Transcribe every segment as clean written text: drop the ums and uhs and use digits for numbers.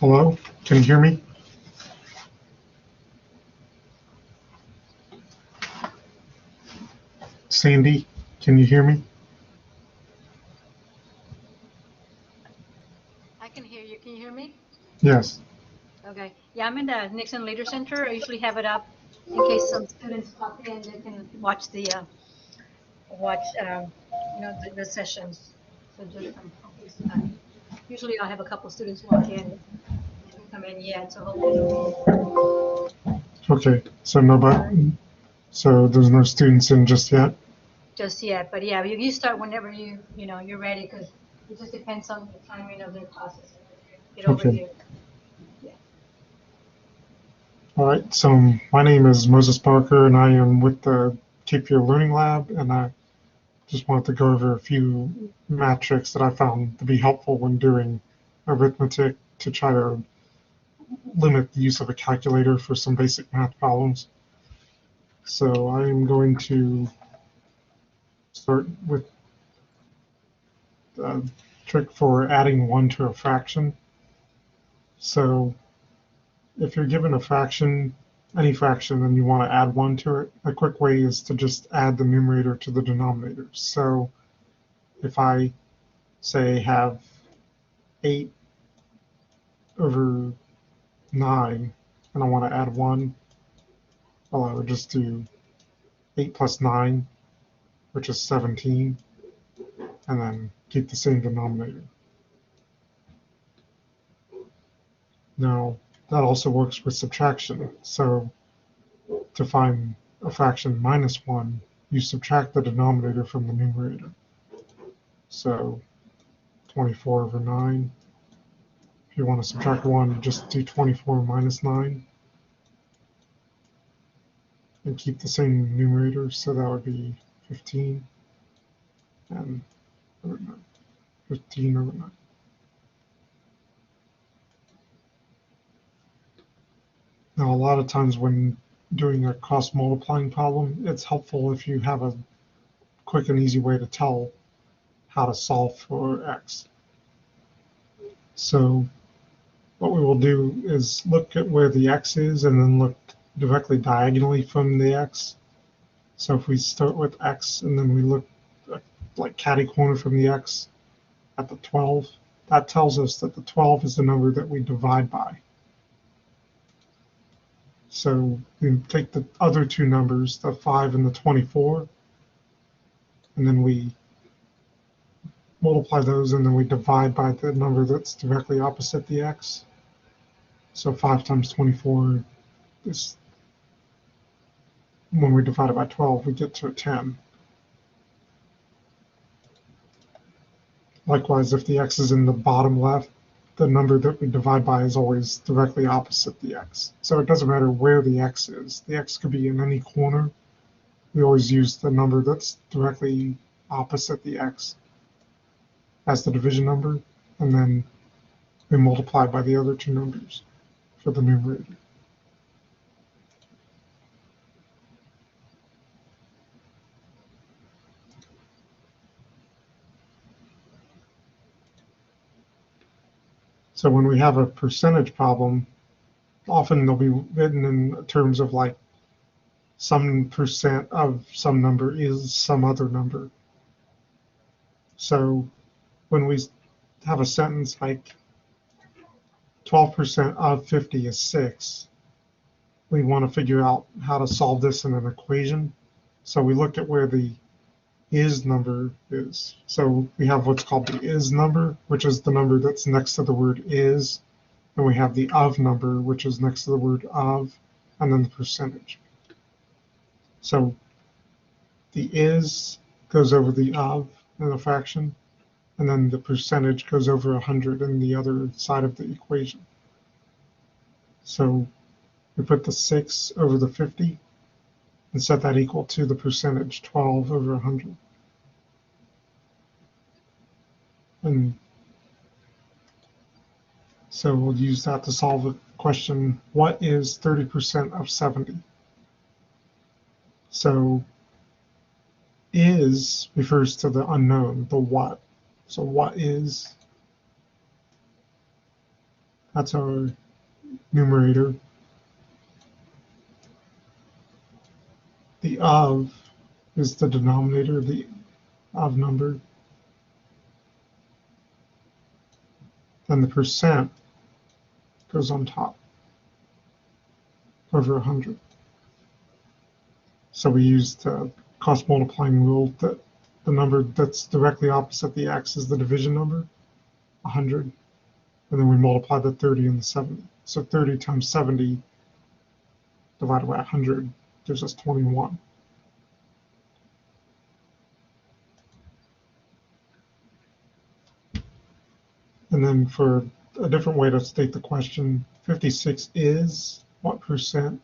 Hello, can you hear me? Sandy, can you hear me? I can hear you. Can you hear me? Yes. Okay. Yeah, I'm in the Nixon Leader Center. I usually have it up in case some students pop in. They can watch the sessions. So just in case, usually I'll have a couple students walk in. They haven't come in yet, so hopefully they'll be Okay. So all right nobody. So there's no students in just yet. just yet. But yeah, you start whenever you're ready because it just depends on the timing of their classes and when they get over Okay. here. Yeah. All right. So my name is Moses Parker, and I am with the Keep Your Learning Lab, and I just wanted to go over a few metrics that I found to be helpful when doing arithmetic to try to limit the use of a calculator for some basic math problems. So I am going to start with a trick for adding one to a fraction. So if you're given a fraction, any fraction, and you want to add one to it, a quick way is to just add the numerator to the denominator. So if I say have 8 over 9 and I want to add 1, well, I would just do 8 plus 9, which is 17, and then keep the same denominator. Now, that also works with subtraction. So to find a fraction minus 1, you subtract the denominator from the numerator. So 24 over 9. If you want to subtract 1, you just do 24 minus 9 and keep the same numerator. So that would be 15 and over 9. 15 over 9. Now, a lot of times when doing a cross multiplying problem, it's helpful if you have a quick and easy way to tell how to solve for x. So what we will do is look at where the x is and then look directly diagonally from the x. So if we start with x and then we look like catty corner from the x at the 12, that tells us that the 12 is the number that we divide by. So we take the other two numbers, the 5 and the 24, and then we multiply those and then we divide by the number that's directly opposite the x. So 5 times 24 is, when we divide it by 12, we get to a 10. Likewise, if the x is in the bottom left, the number that we divide by is always directly opposite the x. So it doesn't matter where the x is. The x could be in any corner. We always use the number that's directly opposite the x as the division number, and then we multiply by the other two numbers for the numerator. So when we have a percentage problem, often they'll be written in terms of like some percent of some number is some other number. So when we have a sentence like 12% of 50 is 6, we want to figure out how to solve this in an equation. So we look at where the is number is. So we have what's called the is number, which is the number that's next to the word is. And we have the of number, which is next to the word of, and then the percentage. So the is goes over the of in the fraction, and then the percentage goes over 100 in the other side of the equation. So we put the 6 over the 50 and set that equal to the percentage, 12 over 100. And so we'll use that to solve the question, what is 30% of 70? So is refers to the unknown, the what. So what is, That's our numerator. The of is the denominator, the of number. Then the percent goes on top over 100. So we use the cost multiplying rule that the number that's directly opposite the x is the division number, 100, and then we multiply the 30 and the 70. So 30 times 70 divided by 100 gives us 21. And then for a different way to state the question, 56 is what percent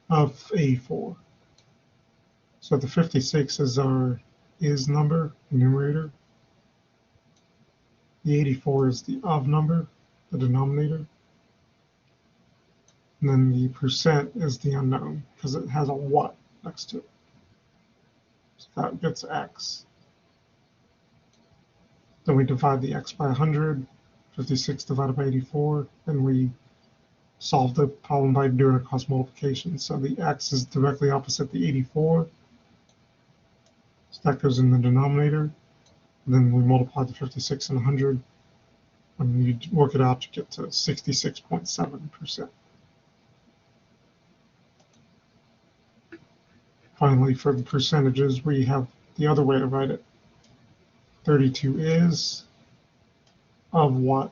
of 84? So the 56 is our is number, the numerator. The 84 is the of number, the denominator. And then the percent is the unknown because it has a what next to it. So that gets x. Then we divide the x by 100, 56 divided by 84, and we solve the problem by doing a cross multiplication. So the x is directly opposite the 84. So that goes in the denominator. And then we multiply the 56 and 100. When you work it out, you get to 66.7%. Finally, for the percentages, we have the other way to write it. 32 is of what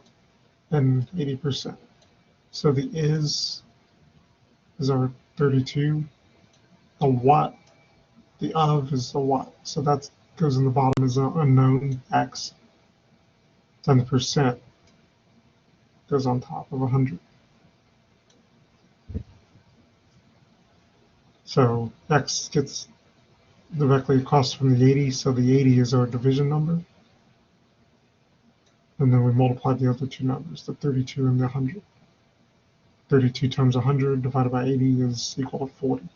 and 80%. So the is our 32. The what, the of is the what. So that goes in the bottom as an unknown x. Then the percent goes on top of 100. So x gets directly across from the 80, so the 80 is our division number. And then we multiply the other two numbers, the 32 and the 100. 32 times 100 divided by 80 is equal to 40.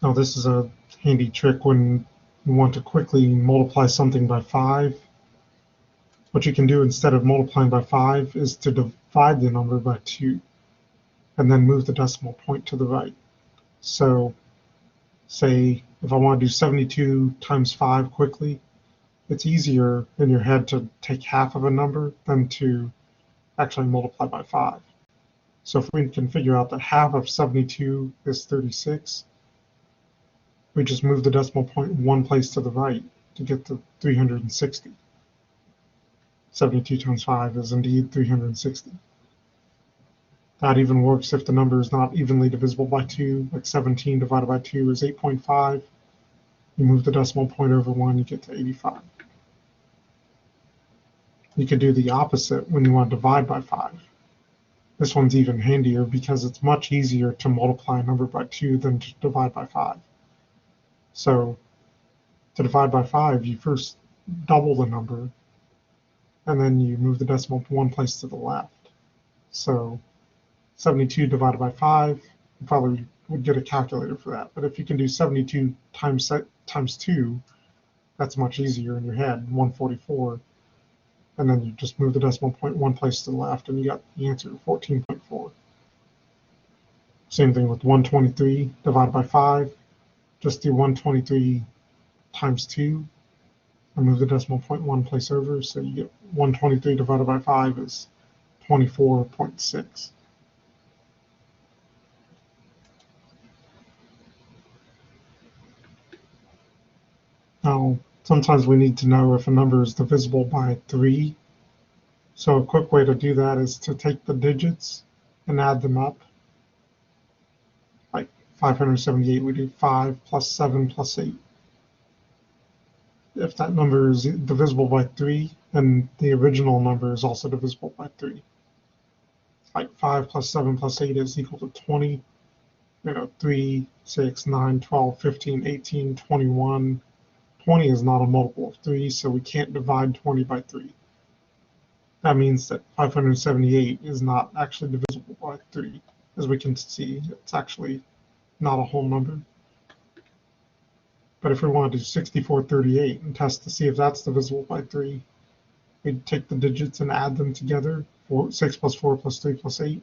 Now this is a handy trick when you want to quickly multiply something by 5. What you can do instead of multiplying by 5 is to divide the number by 2 and then move the decimal point to the right. So say if I want to do 72 times 5 quickly, it's easier in your head to take half of a number than to actually multiply by 5. So if we can figure out that half of 72 is 36, we just move the decimal point one place to the right to get to 360. 72 times 5 is indeed 360. That even works if the number is not evenly divisible by 2, like 17 divided by 2 is 8.5. You move the decimal point over 1, you get to 85. You could do the opposite when you want to divide by 5. This one's even handier because it's much easier to multiply a number by 2 than to divide by 5. So to divide by 5, you first double the number, and then you move the decimal one place to the left. So 72 divided by 5, you probably would get a calculator for that. But if you can do 72 times 2, that's much easier in your head, 144. And then you just move the decimal point one place to the left, and you got the answer, 14.4. Same thing with 123 divided by 5. Just do 123 times 2 and move the decimal point one place over. So you get 123 divided by 5 is 24.6. Now, sometimes we need to know if a number is divisible by 3. So a quick way to do that is to take the digits and add them up. Like 578, we do 5 plus 7 plus 8. If that number is divisible by 3, then the original number is also divisible by 3. Like 5 plus 7 plus 8 is equal to 20. 3, 6, 9, 12, 15, 18, 21. 20 is not a multiple of 3, so we can't divide 20 by 3. That means that 578 is not actually divisible by 3. As we can see, it's actually not a whole number. But if we want to do 6438 and test to see if that's divisible by 3, we'd take the digits and add them together. 6 plus 4 plus 3 plus 8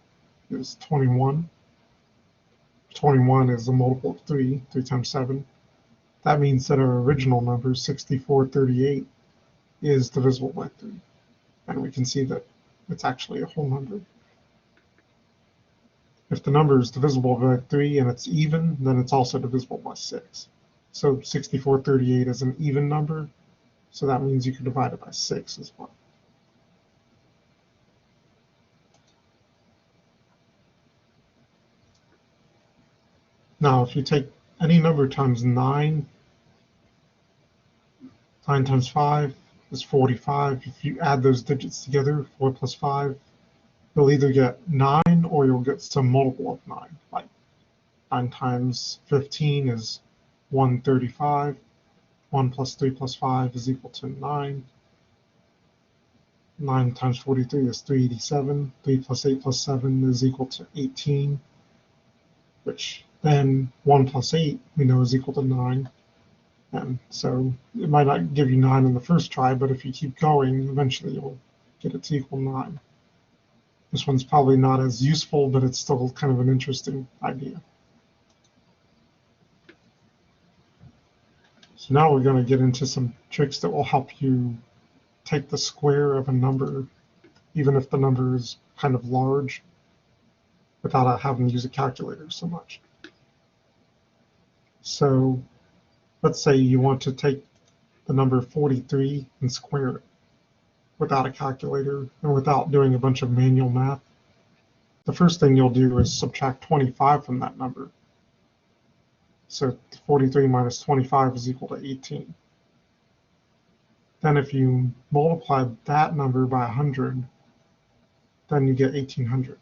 is 21. 21 is a multiple of 3, 3 times 7. That means that our original number, 6438, is divisible by 3. And we can see that it's actually a whole number. If the number is divisible by 3 and it's even, then it's also divisible by 6. So 6438 is an even number, so that means you can divide it by 6 as well. Now, if you take any number times 9, 9 times 5 is 45. If you add those digits together, 4 plus 5, you'll either get 9 or you'll get some multiple of 9. Like 9 times 15 is 135. 1 plus 3 plus 5 is equal to 9. 9 times 43 is 387. 3 plus 8 plus 7 is equal to 18, which then 1 plus 8 we know is equal to 9. And so it might not give you 9 in the first try, but if you keep going, eventually you'll get it to equal 9. This one's probably not as useful, but it's still kind of an interesting idea. So now we're going to get into some tricks that will help you take the square of a number, even if the number is kind of large, without having to use a calculator so much. So let's say you want to take the number 43 and square it without a calculator and without doing a bunch of manual math. The first thing you'll do is subtract 25 from that number. So 43 minus 25 is equal to 18. Then if you multiply that number by 100, then you get 1800.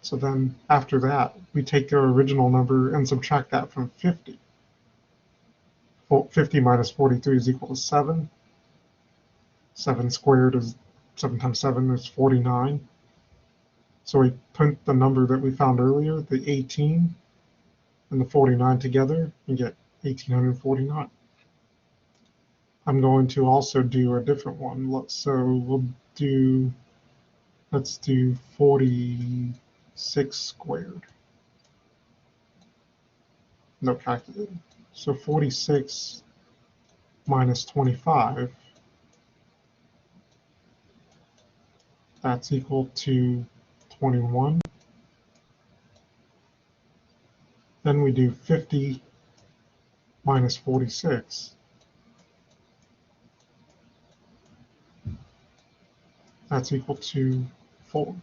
So then after that, we take our original number and subtract that from 50. 50 minus 43 is equal to 7. 7 squared is 7 times 7 is 49. So we put the number that we found earlier, the 18, and the 49 together, and get 1849. I'm going to also do a different one. Let's do 46 squared. No calculator. So 46 minus 25, that's equal to 21. Then we do 50 minus 46. That's equal to 4.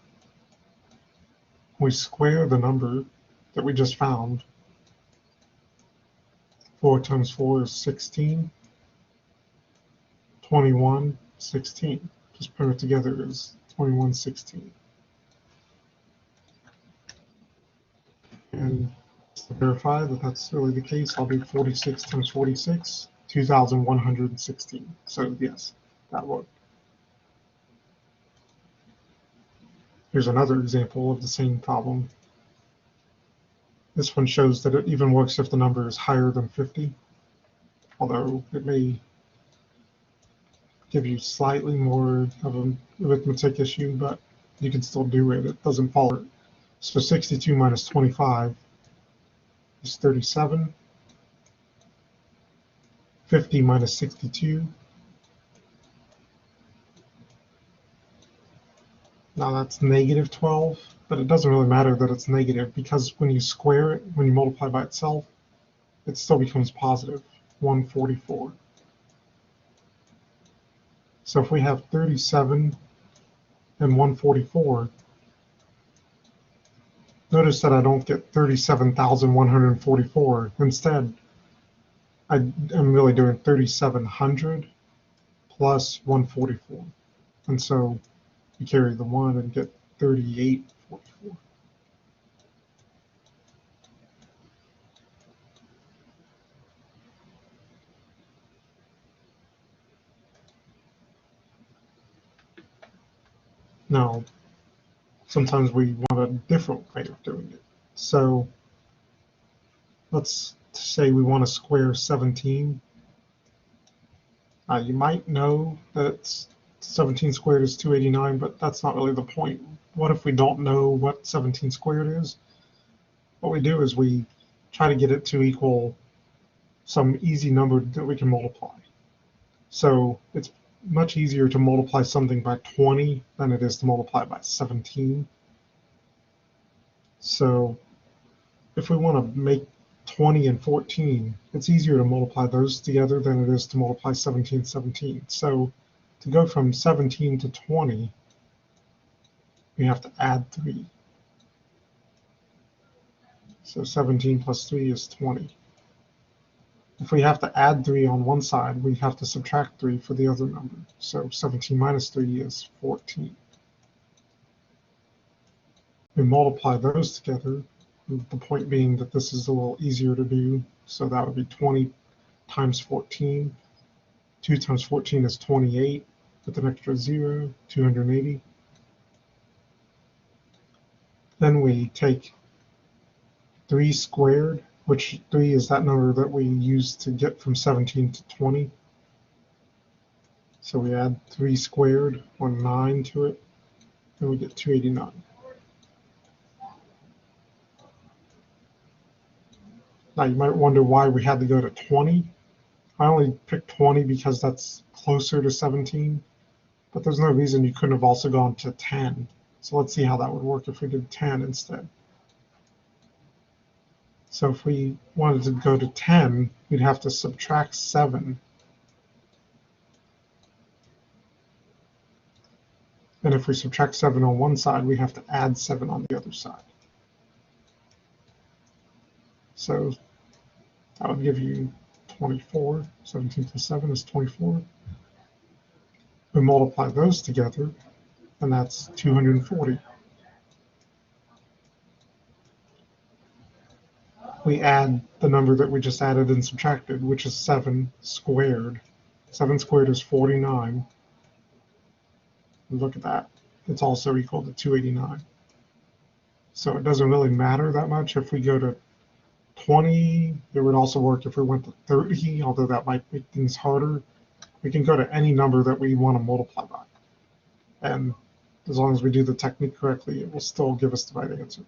We square the number that we just found. 4 times 4 is 16. 21, 16. Just put it together is 21, 16. And to verify that that's really the case, I'll do 46 times 46, 2,116. So yes, that worked. Here's another example of the same problem. This one shows that it even works if the number is higher than 50, although it may give you slightly more of an arithmetic issue, but you can still do it. It doesn't follow it. So 62 minus 25 is 37. 50 minus 62. Now that's negative 12, but it doesn't really matter that it's negative because when you square it, when you multiply by itself, it still becomes positive, 144. So if we have 37 and 144, notice that I don't get 37,144. Instead, I am really doing 3,700 plus 144. And so you carry the 1 and get 3844. Now, sometimes we want a different way of doing it. So let's say we want to square 17. You might know that 17 squared is 289, but that's not really the point. What if we don't know what 17 squared is? What we do is we try to get it to equal some easy number that we can multiply. So it's much easier to multiply something by 20 than it is to multiply by 17. So if we want to make 20 and 14, it's easier to multiply those together than it is to multiply 17 and 17. So to go from 17 to 20, we have to add 3. So 17 plus 3 is 20. If we have to add 3 on one side, we have to subtract 3 for the other number. So 17 minus 3 is 14. We multiply those together, the point being that this is a little easier to do. So that would be 20 times 14. 2 times 14 is 28 with an extra 0, 280. Then we take 3 squared, which 3 is that number that we use to get from 17 to 20. So we add 3 squared, or 9 to it, and we get 289. Now you might wonder why we had to go to 20. I only picked 20 because that's closer to 17, but there's no reason you couldn't have also gone to 10. So let's see how that would work if we did 10 instead. So if we wanted to go to 10, we'd have to subtract 7. And if we subtract 7 on one side, we have to add 7 on the other side. So that would give you 24. 17 plus 7 is 24. We multiply those together, and that's 240. We add the number that we just added and subtracted, which is 7 squared. 7 squared is 49. Look at that. It's also equal to 289. So it doesn't really matter that much if we go to 20. It would also work if we went to 30, although that might make things harder. We can go to any number that we want to multiply by. And as long as we do the technique correctly, it will still give us the right answer.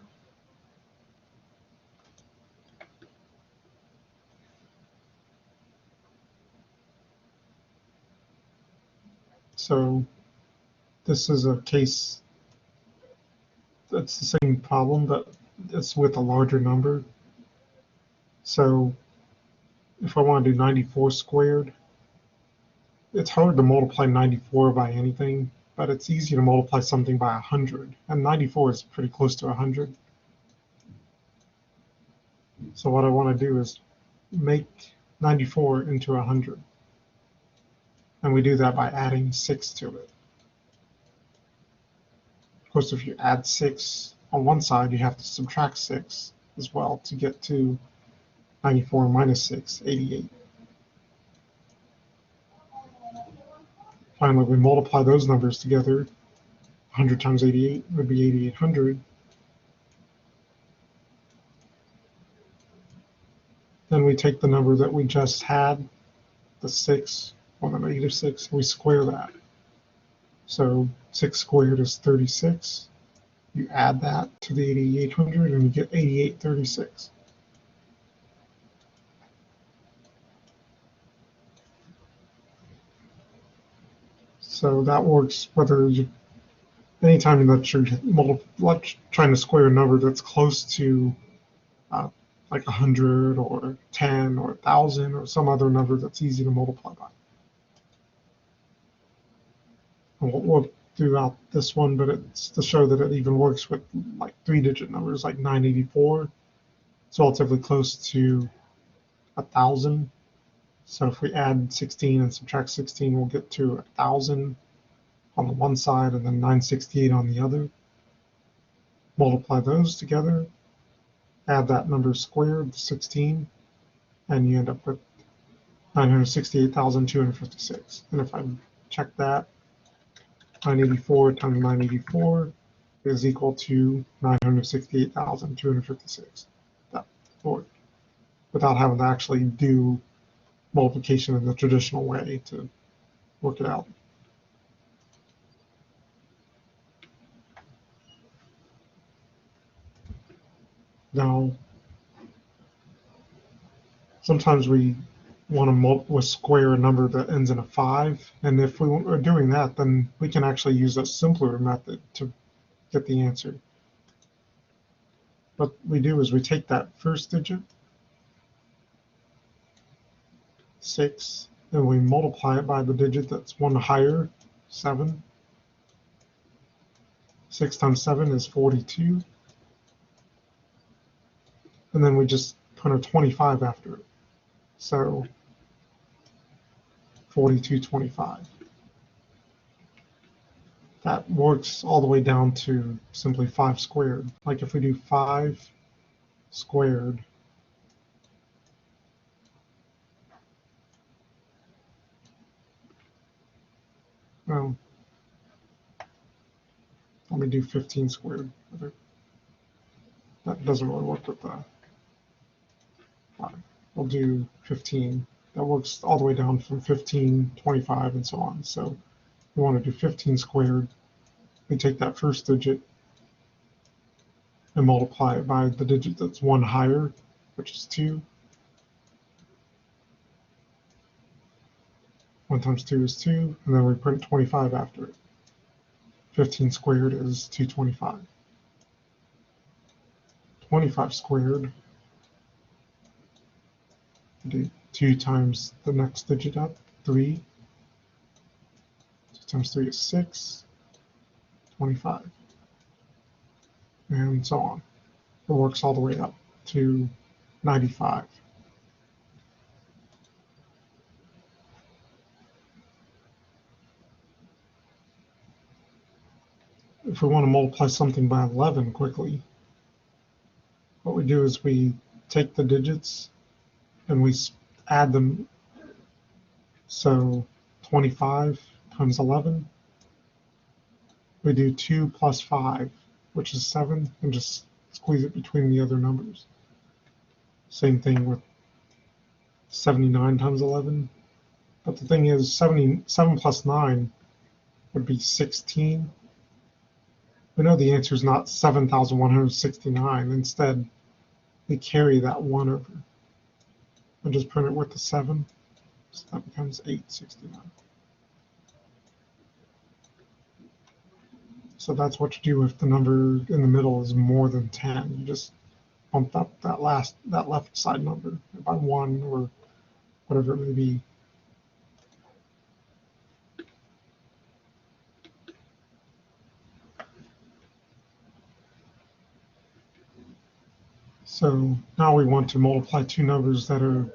So this is a case that's the same problem, but it's with a larger number. So if I want to do 94 squared, it's hard to multiply 94 by anything, but it's easy to multiply something by 100. And 94 is pretty close to 100. So what I want to do is make 94 into 100. And we do that by adding 6 to it. Of course, if you add 6 on one side, you have to subtract 6 as well to get to 94 minus 6, 88. Finally, we multiply those numbers together. 100 times 88 would be 8,800. Then we take the number that we just had, the 6, or the negative 6, and we square that. So 6 squared is 36. You add that to the 8,800 and you get 8836. So that works whether you, anytime that you're trying to square a number that's close to like 100 or 10 or 1,000 or some other number that's easy to multiply by. And we'll do this one, but it's to show that it even works with like 3-digit numbers like 984. It's relatively close to 1,000. So if we add 16 and subtract 16, we'll get to 1,000 on the one side and then 968 on the other. Multiply those together, add that number squared, 16, and you end up with 968,256. And if I check that, 984 times 984 is equal to 968,256. That worked. without having to actually do multiplication in the traditional way to work it out. Now, sometimes we want to square a number that ends in a 5, and if we are doing that, then we can actually use a simpler method to get the answer. What we do is we take that first digit, 6, and we multiply it by the digit that's one higher, 7. 6 times 7 is 42. And then we just put a 25 after it. So 4225. That works all the way down to simply 5 squared. Like if we do 5 squared, well, let me do 15 squared. That doesn't really work with the 5. We'll do 15. That works all the way down from 15, 25, and so on. So we want to do 15 squared. We take that first digit and multiply it by the digit that's one higher, which is 2. 1 times 2 is 2, and then we print 25 after it. 15 squared is 225. 25 squared, do 2 times the next digit up, 3. 2 times 3 is 6, 25, and so on. It works all the way up to 95. If we want to multiply something by 11 quickly, what we do is we take the digits and we add them. So 25 times 11, we do 2 plus 5, which is 7, and just squeeze it between the other numbers. Same thing with 79 times 11. But the thing is, 7 plus 9 would be 16. We know the answer is not 7,169. Instead, we carry that 1 over and just print it with the 7. So that becomes 869. So that's what you do if the number in the middle is more than 10. You just bump up that left side number by 1 or whatever it may be. So now we want to multiply two numbers that are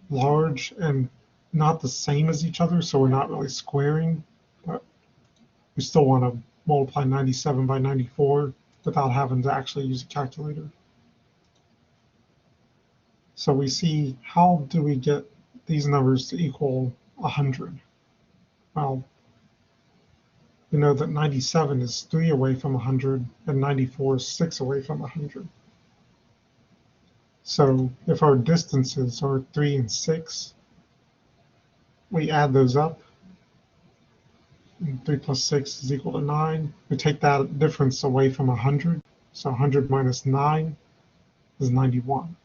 large and not the same as each other, so we're not really squaring, but we still want to multiply 97 by 94 without having to actually use a calculator. So we see, how do we get these numbers to equal 100? Well, we know that 97 is 3 away from 100 and 94 is 6 away from 100. So if our distances are 3 and 6, we add those up. 3 plus 6 is equal to 9. We take that difference away from 100. So 100 minus 9 is 91.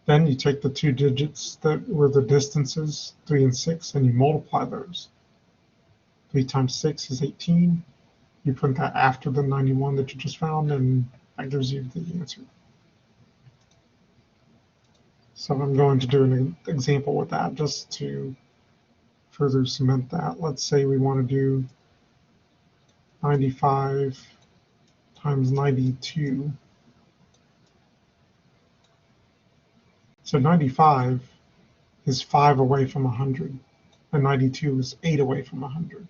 Then you take the two digits that were the distances, 3 and 6, and you multiply those. 3 times 6 is 18. You print that after the 91 that you just found, and that gives you the answer. So I'm going to do an example with that just to further cement that. Let's say we want to do 95 times 92. So 95 is 5 away from 100, and 92 is 8 away from 100.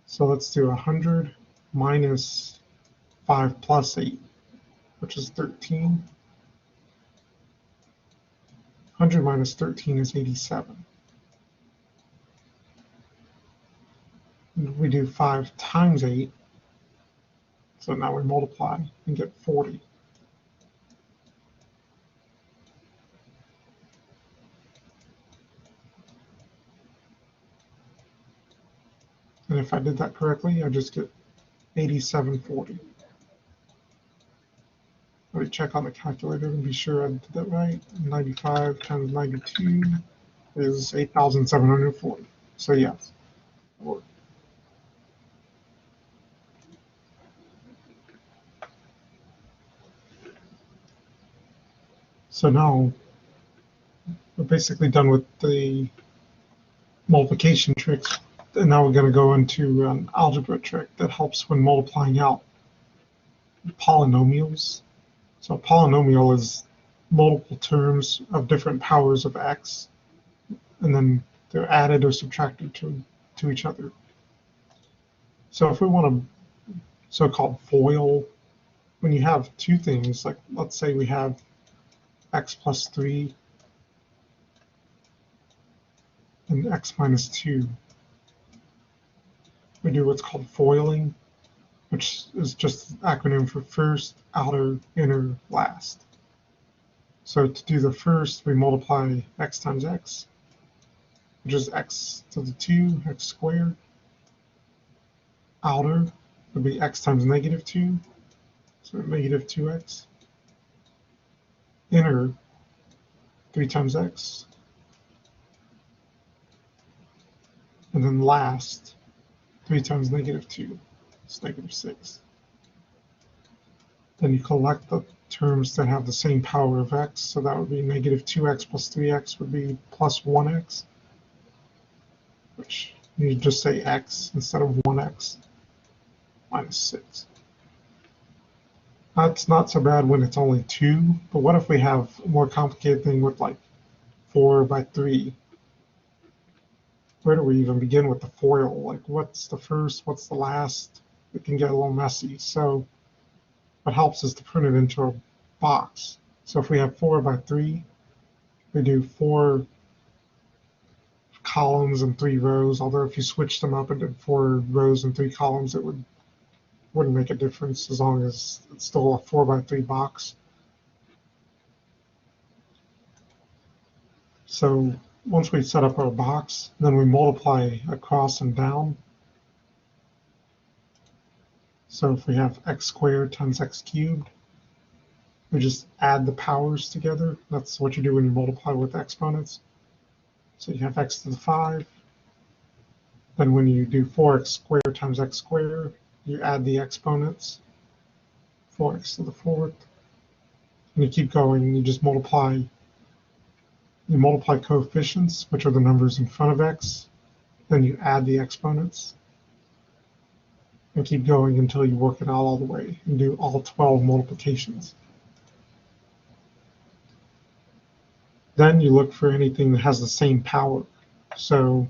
So let's do 100 minus 5 plus 8, which is 13. 100 minus 13 is 87. And we do 5 times 8, So now we multiply and get 40. And if I did that correctly, I just get 8740. Let me check on the calculator and be sure I did that right. 95 times 92 is 8,740. So yes. So now we're basically done with the multiplication tricks. And now we're going to go into an algebra trick that helps when multiplying out polynomials. So a polynomial is multiple terms of different powers of x, and then they're added or subtracted to each other. So if we want to so-called FOIL, when you have two things, like let's say we have x plus 3 and x minus 2, we do what's called foiling, which is just an acronym for first, outer, inner, last. So to do the first, we multiply x times x, which is x to the 2, x squared. Outer would be x times negative 2, so negative 2x. Inner, 3 times x. And then last, 3 times negative 2, it's negative 6. Then you collect the terms that have the same power of x, so that would be negative 2x plus 3x would be plus 1x, which you just say x instead of 1x minus 6. That's not so bad when it's only 2, but what if we have a more complicated thing with like 4 by 3? Where do we even begin with the FOIL? Like what's the first, what's the last? It can get a little messy. So what helps is to print it into a box. So if we have 4 by 3, we do 4 columns and 3 rows, although if you switch them up and did 4 rows and 3 columns, it wouldn't make a difference as long as it's still a 4 by 3 box. So once we set up our box, then we multiply across and down. So if we have x squared times x cubed, we just add the powers together. That's what you do when you multiply with exponents. So you have x to the 5. Then when you do 4x squared times x squared, you add the exponents, 4x to the 4th. And you keep going, and you just multiply. You multiply coefficients, which are the numbers in front of x. Then you add the exponents. And keep going until you work it out all the way and do all 12 multiplications. Then you look for anything that has the same power. So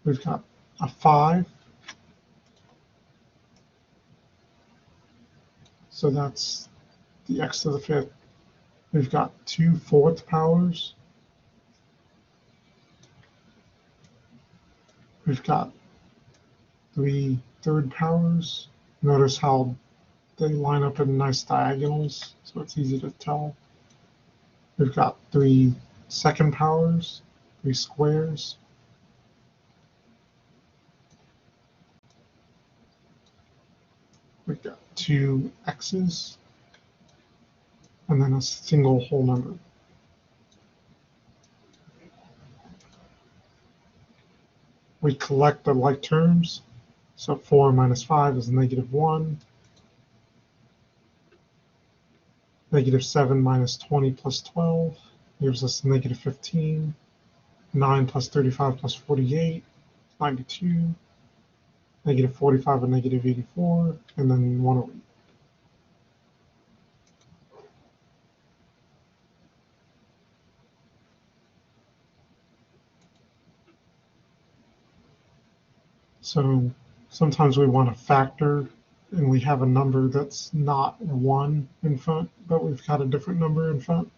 we've got a 5. So that's the x to the 5th. We've got 2 4th powers. We've got 3 3rd powers. Notice how they line up in nice diagonals, so it's easy to tell. We've got 3 2nd powers, 3 squares. We've got 2 x's, and then a single whole number. We collect the like terms. So 4 minus 5 is negative 1. Negative 7 minus 20 plus 12 gives us negative 15. 9 plus 35 plus 48, 92. Negative 45 and negative 84, and then 108. So sometimes we want to factor, and we have a number that's not 1 in front, but we've got a different number in front.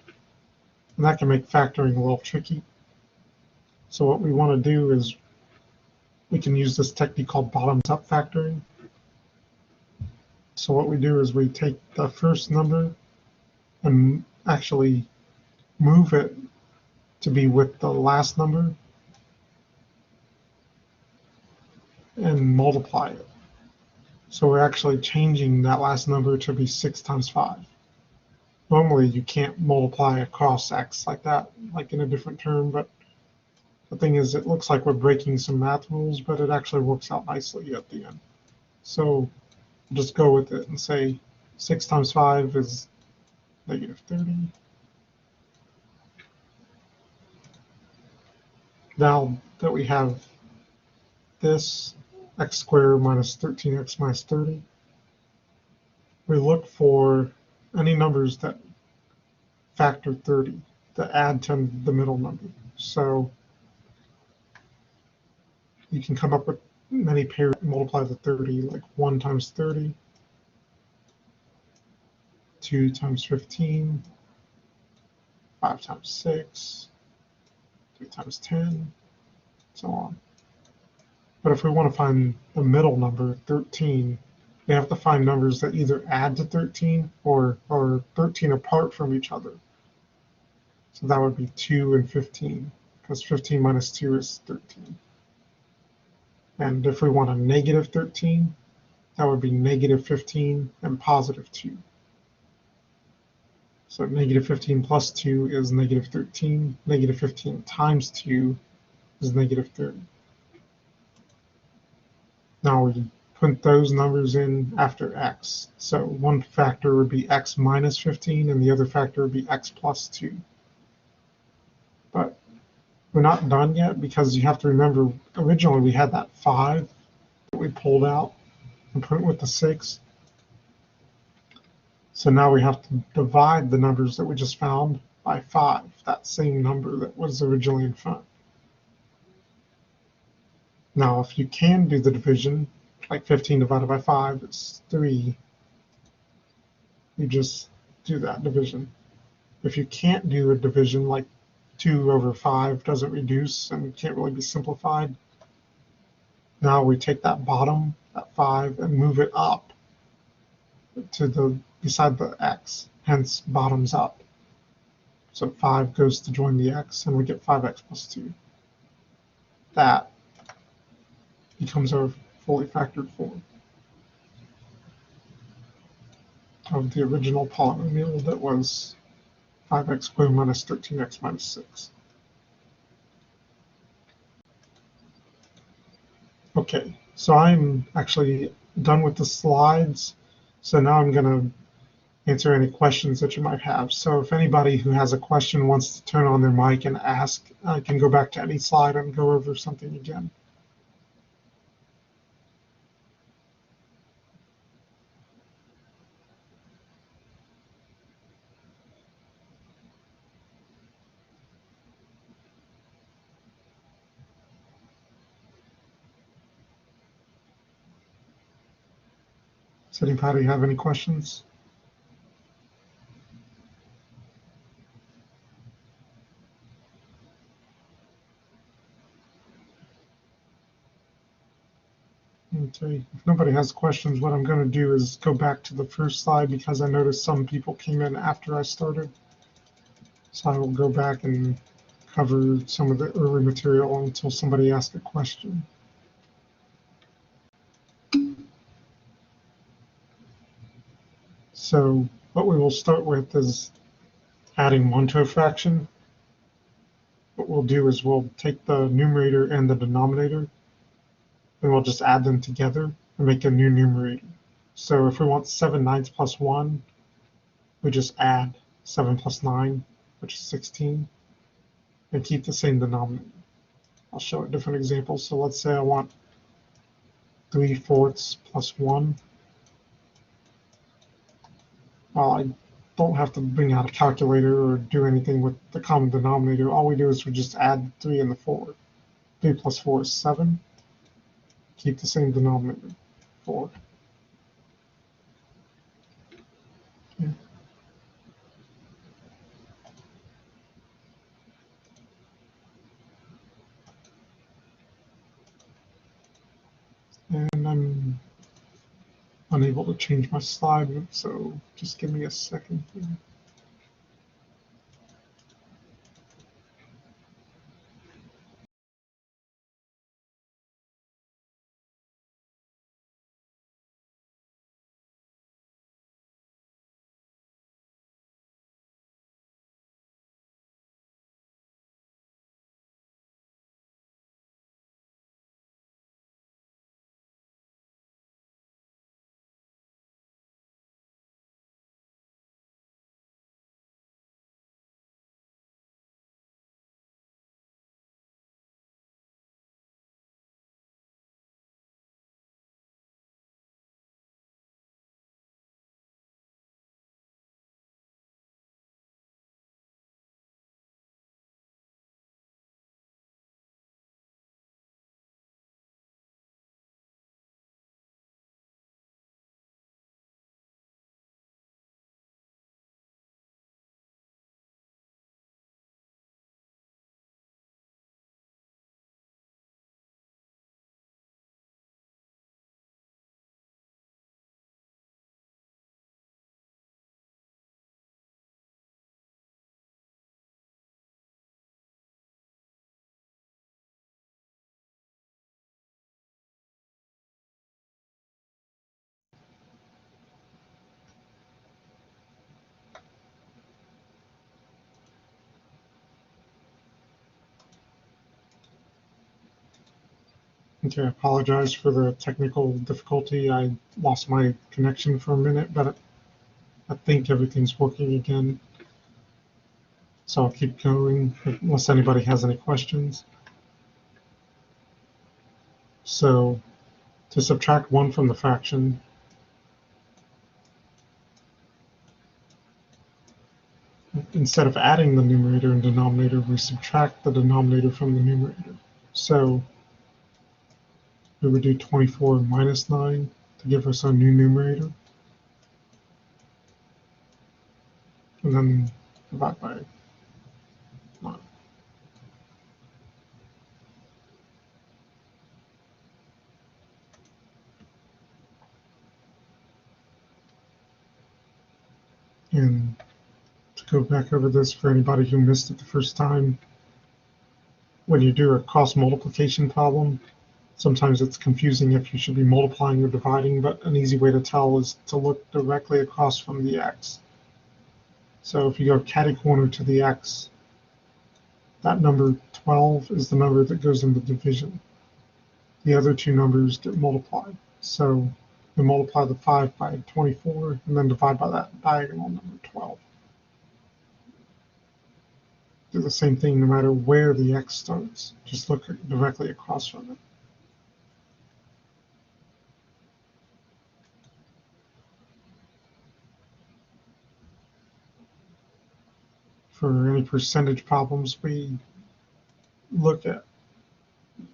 And that can make factoring a little tricky. So what we want to do is we can use this technique called bottoms-up factoring So what we do is we take the first number and actually move it to be with the last number and multiply it. So we're actually changing that last number to be 6 times 5. Normally you can't multiply across x like that, like in a different term, but the thing is it looks like we're breaking some math rules, but it actually works out nicely at the end. So just go with it and say 6 times 5 is negative 30. Now that we have this x squared minus 13x minus 30, we look for any numbers that factor 30 to add to the middle number. So you can come up with many pairs, multiply the 30, like 1 times 30, 2 times 15, 5 times 6, 3 times 10, so on. But if we want to find the middle number, 13, we have to find numbers that either add to 13 or are 13 apart from each other. So that would be 2 and 15, because 15 minus 2 is 13. And if we want a negative 13, that would be negative 15 and positive 2. So negative 15 plus 2 is negative 13. Negative 15 times 2 is negative 30. Now we put those numbers in after x. So one factor would be x minus 15, and the other factor would be x plus 2. But we're not done yet, because you have to remember, originally we had that 5 that we pulled out and put it with the 6. So now we have to divide the numbers that we just found by 5, that same number that was originally in front. Now, if you can do the division, like 15 divided by 5 is 3, you just do that division. If you can't do a division, like 2 over 5 doesn't reduce and can't really be simplified, now we take that bottom, that 5, and move it up to the beside the x, hence bottoms up. So 5 goes to join the x, and we get 5x plus 2. That becomes our fully factored form of the original polynomial that was 5x squared minus 13x minus 6. Okay, so I'm actually done with the slides. So now I'm going to answer any questions that you might have. So if anybody who has a question wants to turn on their mic and ask, I can go back to any slide and go over something again. Does anybody have any questions? Okay, if nobody has questions, what I'm going to do is go back to the first slide, because I noticed some people came in after I started. So I will go back and cover some of the early material until somebody asks a question. So what we will start with is adding 1 to a fraction. What we'll do is we'll take the numerator and the denominator, and we'll just add them together and make a new numerator. So if we want 7/9 plus 1, we just add 7 plus 9, which is 16, and keep the same denominator. I'll show a different example. So let's say I want 3/4 plus 1. Well, I don't have to bring out a calculator or do anything with the common denominator. All we do is we just add 3 and the 4. 3 plus 4 is 7. Keep the same denominator, 4. Okay. And I'm unable to change my slide, so just give me a second here. Okay, I apologize for the technical difficulty. I lost my connection for a minute, but I think everything's working again. So I'll keep going unless anybody has any questions. So to subtract 1 from the fraction, instead of adding the numerator and denominator, we subtract the denominator from the numerator. So we would do 24 minus 9 to give us our new numerator. And then divide by 9. And to go back over this for anybody who missed it the first time, when you do a cross multiplication problem, sometimes it's confusing if you should be multiplying or dividing, but an easy way to tell is to look directly across from the x. So if you go catty-corner to the x, that number 12 is the number that goes into division. The other two numbers get multiplied. So we multiply the 5 by 24 and then divide by that diagonal number 12. Do the same thing no matter where the x starts. Just look directly across from it. For any percentage problems, we look at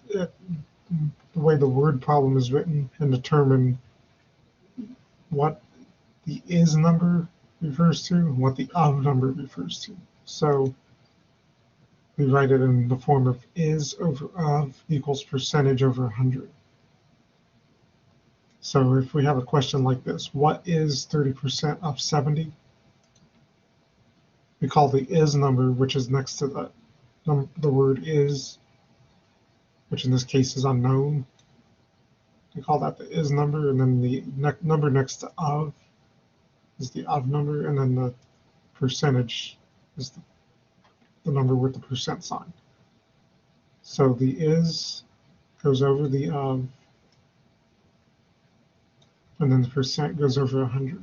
the way the word problem is written and determine what the is number refers to and what the of number refers to. So we write it in the form of is over of equals percentage over 100. So if we have a question like this, what is 30% of 70? We call the is number, which is next to the word is, which in this case is unknown. We call that the is number, and then the number next to of is the of number, and then the percentage is the number with the percent sign. So the is goes over the of, and then the percent goes over 100.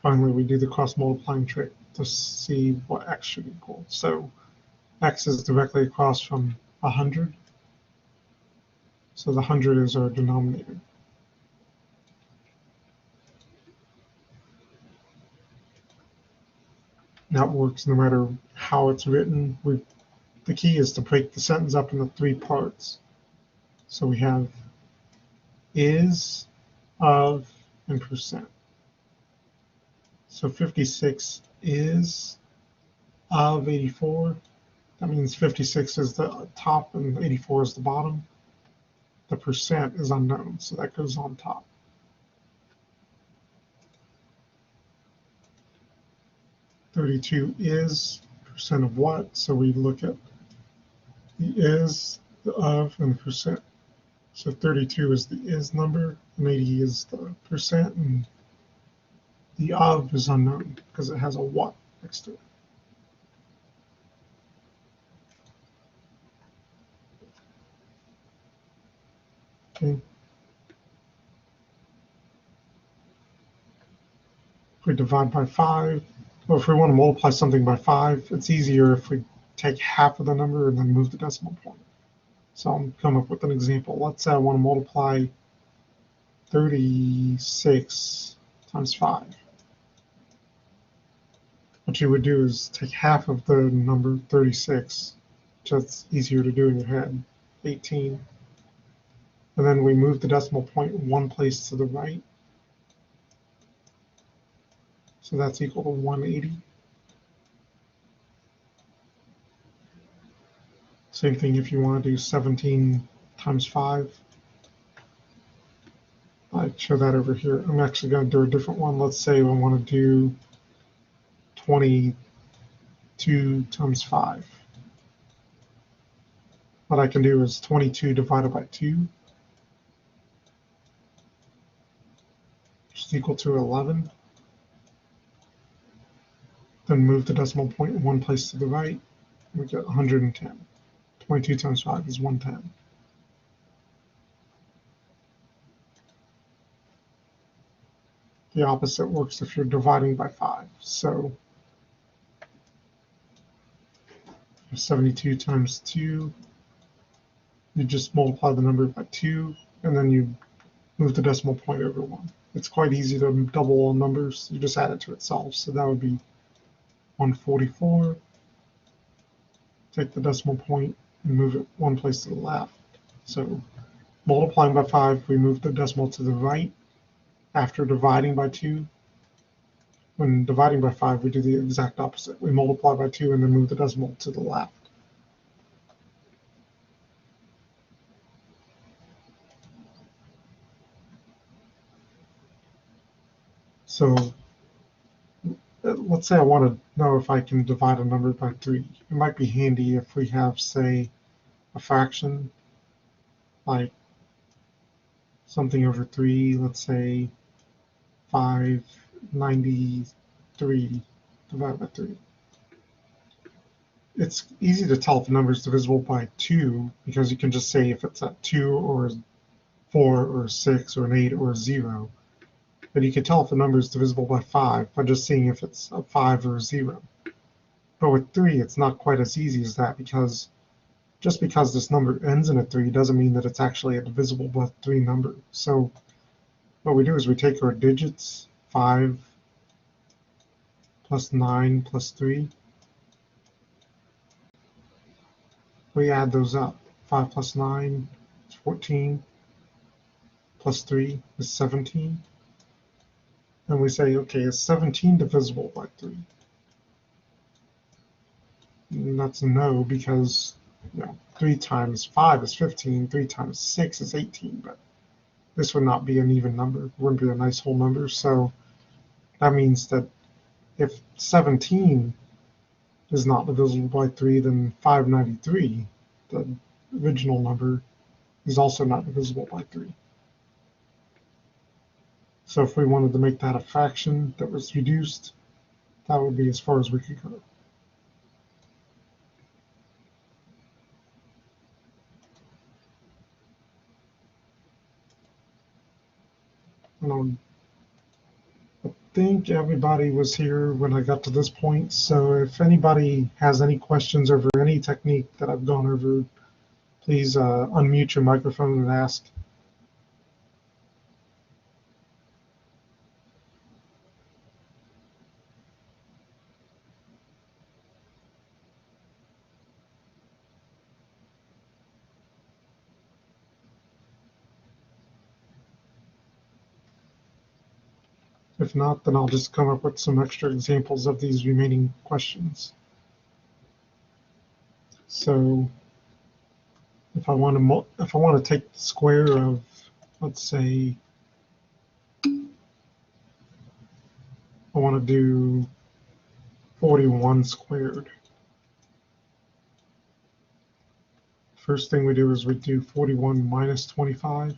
Finally, we do the cross multiplying trick to see what x should equal. So x is directly across from 100. So the 100 is our denominator. That works no matter how it's written. The key is to break the sentence up into 3 parts. So we have is, of, and percent. So 56 is of 84. That means 56 is the top and 84 is the bottom. The percent is unknown, so that goes on top. 32 is percent of what? So we look at the is, the of, and the percent. So 32 is the is number, and 80 is the percent, and the of is unknown because it has a what next to it. Okay. If we divide by 5, or if we want to multiply something by 5, it's easier if we take half of the number and then move the decimal point. So I'll come up with an example. Let's say I want to multiply 36 times 5. What you would do is take half of the number 36, which that's easier to do in your head, 18. And then we move the decimal point one place to the right. So that's equal to 180. Same thing if you want to do 17 times 5. I'd show that over here. I'm actually going to do a different one. Let's say I want to do 22 times 5. What I can do is 22 divided by 2, which is equal to 11. Then move the decimal point one place to the right. We get 110. 22 times 5 is 110. The opposite works if you're dividing by 5. So 72 times 2, you just multiply the number by 2, and then you move the decimal point over 1. It's quite easy to double all numbers. You just add it to itself. So that would be 144. Take the decimal point and move it one place to the left. So multiplying by 5, we move the decimal to the right. After dividing by 2, when dividing by 5, we do the exact opposite. We multiply by 2 and then move the decimal to the left. So let's say I want to know if I can divide a number by 3. It might be handy if we have, say, a fraction like something over 3, let's say 593 divided by 3. It's easy to tell if a number is divisible by 2 because you can just say if it's at 2 or 4 or 6 or an 8 or a 0. But you can tell if a number is divisible by 5 by just seeing if it's a 5 or a 0. But with 3, it's not quite as easy as that because just because this number ends in a 3 doesn't mean that it's actually a divisible by 3 number. So what we do is we take our digits, 5 plus 9 plus 3. We add those up. 5 plus 9 is 14, plus 3 is 17. And we say, okay, is 17 divisible by 3? And that's a no, because 3 times 5 is 15, 3 times 6 is 18, but this would not be an even number. It wouldn't be a nice whole number. So that means that if 17 is not divisible by 3, then 593, the original number, is also not divisible by 3. So if we wanted to make that a fraction that was reduced, that would be as far as we could go. I think everybody was here when I got to this point, so if anybody has any questions over any technique that I've gone over, please unmute your microphone and ask. If not, then I'll just come up with some extra examples of these remaining questions. So if I want to take the square of, let's say, I want to do 41 squared. First thing we do is we do 41 minus 25.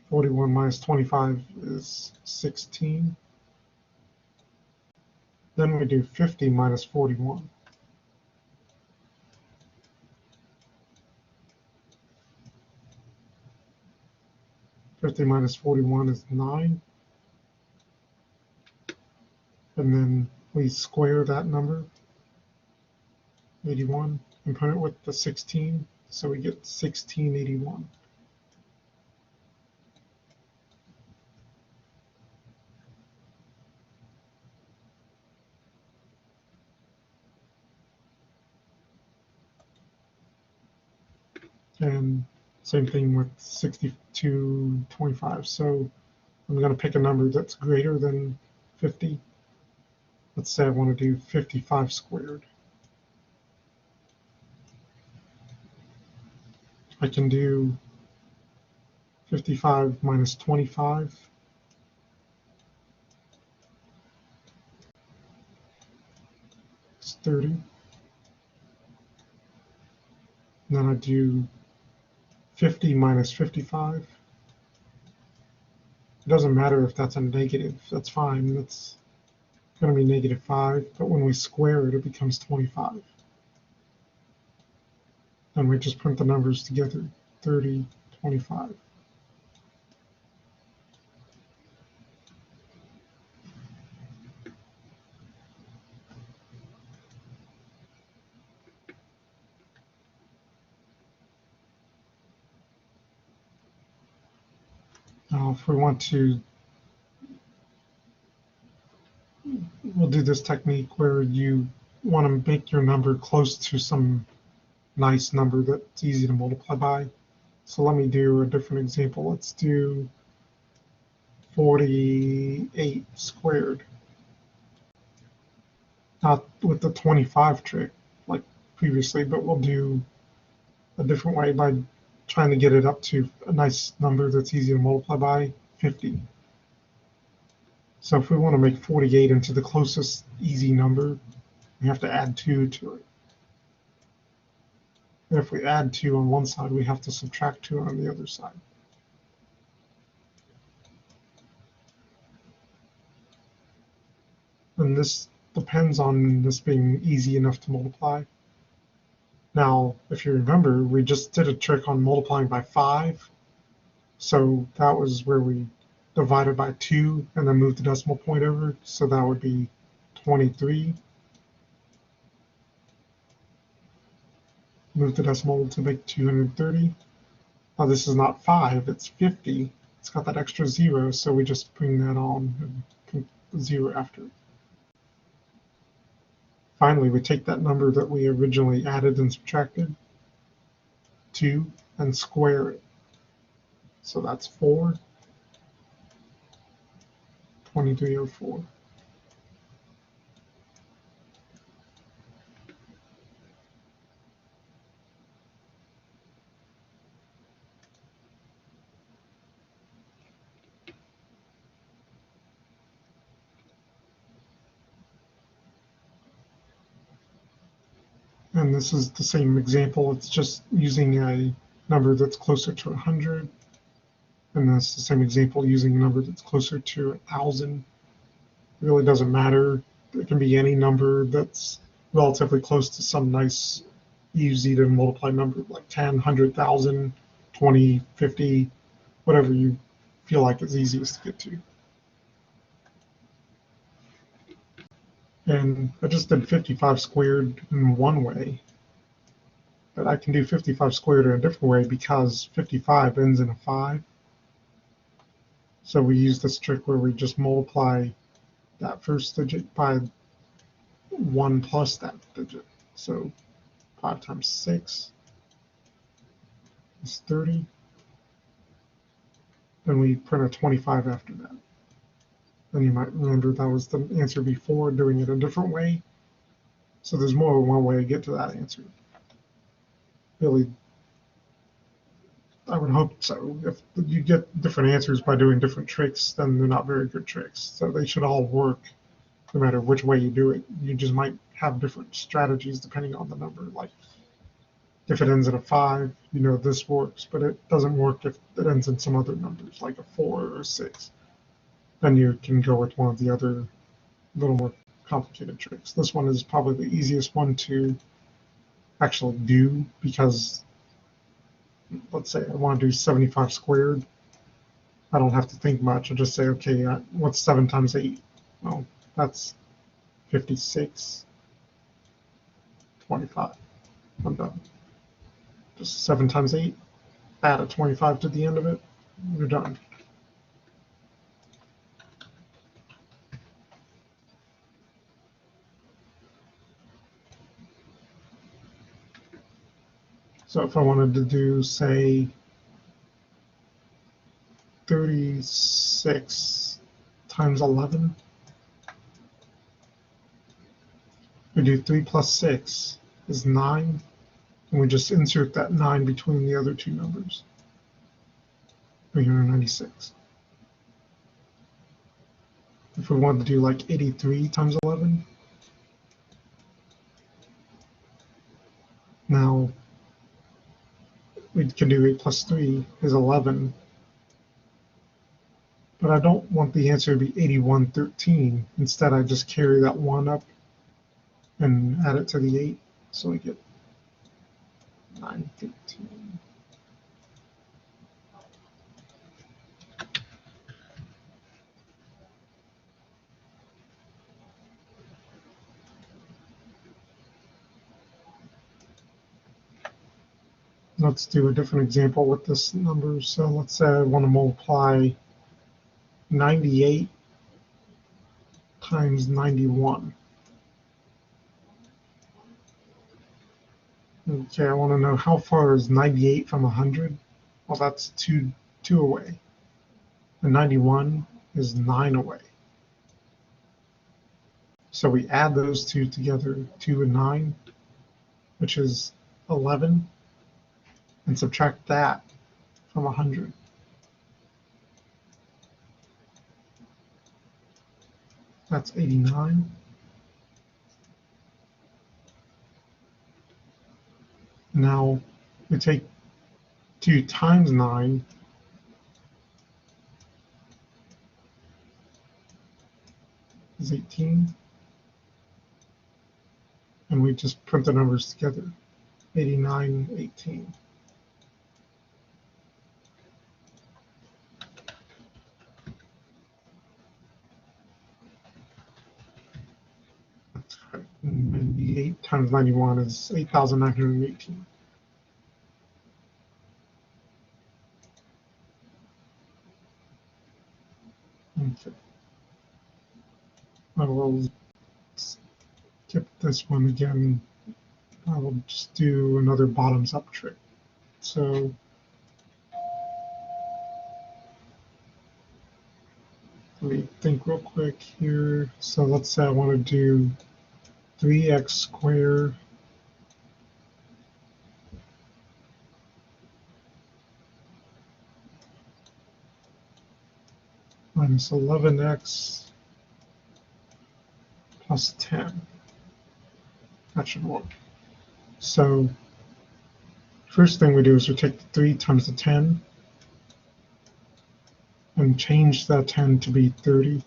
(41 minus 25 is 16. Then we do 50 minus 41. (50 minus 41 is 9. And then we square that number, 81, and put it with the 16, so we get 1681. And same thing with 6225. So I'm going to pick a number that's greater than 50. Let's say I want to do 55 squared. I can do 55 minus 25. It's 30. And then I do 50 minus 55. It doesn't matter if that's a negative, that's fine. That's going to be -5, but when we square it, it becomes 25. And we just print the numbers together, 30, 25. Now, if we want to, we'll do this technique where you want to make your number close to some nice number that's easy to multiply by. So let me do a different example. Let's do 48 squared. Not with the 25 trick like previously, but we'll do a different way by trying to get it up to a nice number that's easy to multiply by, 50. So if we want to make 48 into the closest easy number, we have to add 2 to it. And if we add 2 on one side, we have to subtract 2 on the other side. And this depends on this being easy enough to multiply. Now, if you remember, we just did a trick on multiplying by 5. So that was where we divided by 2 and then moved the decimal point over. So that would be 23. Move the decimal to make 230. Now this is not 5, it's 50. It's got that extra 0, so we just bring that on and put the 0 after it. Finally, we take that number that we originally added and subtracted, 2, and square it. So that's 4, 2304. And this is the same example. It's just using a number that's closer to 100. And that's the same example using a number that's closer to 1,000. It really doesn't matter. It can be any number that's relatively close to some nice, easy to multiply number, like 10, 100,000, 20, 50, whatever you feel like is easiest to get to. And I just did 55 squared in one way, but I can do 55 squared in a different way because 55 ends in a 5. So we use this trick where we just multiply that first digit by 1 plus that digit. So 5 times 6 is 30. Then we print a 25 after that. And you might remember that was the answer before, doing it a different way. So there's more than one way to get to that answer. Really, I would hope so. If you get different answers by doing different tricks, then they're not very good tricks. So they should all work no matter which way you do it. You just might have different strategies depending on the number. Like if it ends in a 5, you know this works, but it doesn't work if it ends in some other numbers, like a 4 or a 6. Then you can go with one of the other little more complicated tricks. This one is probably the easiest one to actually do because let's say I want to do 75 squared. I don't have to think much. I just say, okay, what's 7 times 8? Well, that's 56, 25. I'm done. Just 7 times 8, add a 25 to the end of it, you're done. So if I wanted to do, say, 36 times 11, we do 3 plus 6 is 9, and we just insert that 9 between the other two numbers, 396. If we wanted to do like 83 times 11, now we can do 8 plus 3 is 11, but I don't want the answer to be 8113. Instead, I just carry that 1 up and add it to the 8, so we get 913. Let's do a different example with this number. So let's say I want to multiply 98 times 91. Okay, I want to know how far is 98 from 100? Well, that's two away. And 91 is 9 away. So we add those two together, 2 and 9, which is 11, and subtract that from 100. That's 89. Now we take 2 times 9, is 18. And we just print the numbers together, 89, 18. That's right. 98 times 91 is 8,918. Okay. I will skip this one again. I will just do another bottoms up trick. So let me think real quick here. So let's say I want to do 3x squared minus 11x plus 10. That should work. So first thing we do is we take the 3 times the 10 and change that 10 to be 30.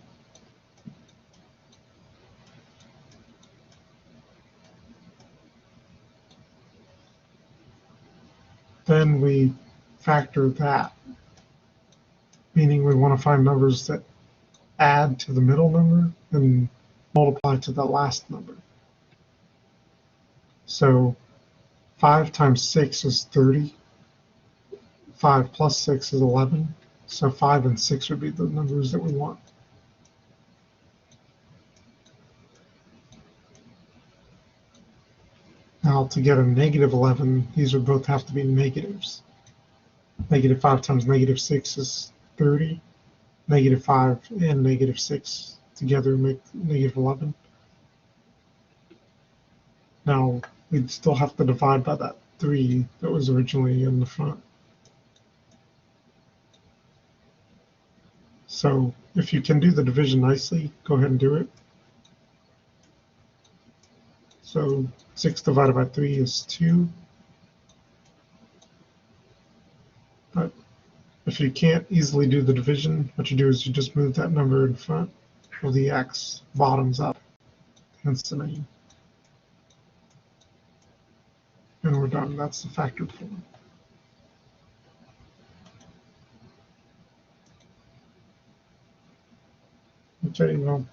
Then we factor that, meaning we want to find numbers that add to the middle number and multiply to the last number. So 5 times 6 is 30. 5 plus 6 is 11. So 5 and 6 would be the numbers that we want. Now to get a negative 11, these would both have to be negatives. Negative 5 times negative 6 is 30. Negative 5 and negative 6 together make negative 11. Now we'd still have to divide by that 3 that was originally in the front. So if you can do the division nicely, go ahead and do it. So 6 divided by 3 is 2. But if you can't easily do the division, what you do is you just move that number in front of the x, bottoms up, hence the name. And we're done. That's the factored form. Okay, well,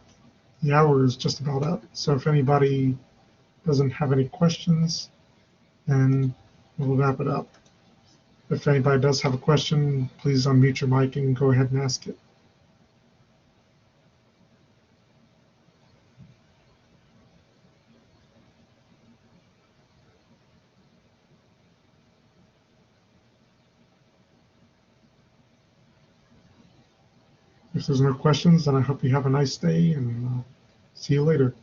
the hour is just about up. So if anybody doesn't have any questions, then we'll wrap it up. If anybody does have a question, please unmute your mic and go ahead and ask it. If there's no questions, then I hope you have a nice day and see you later.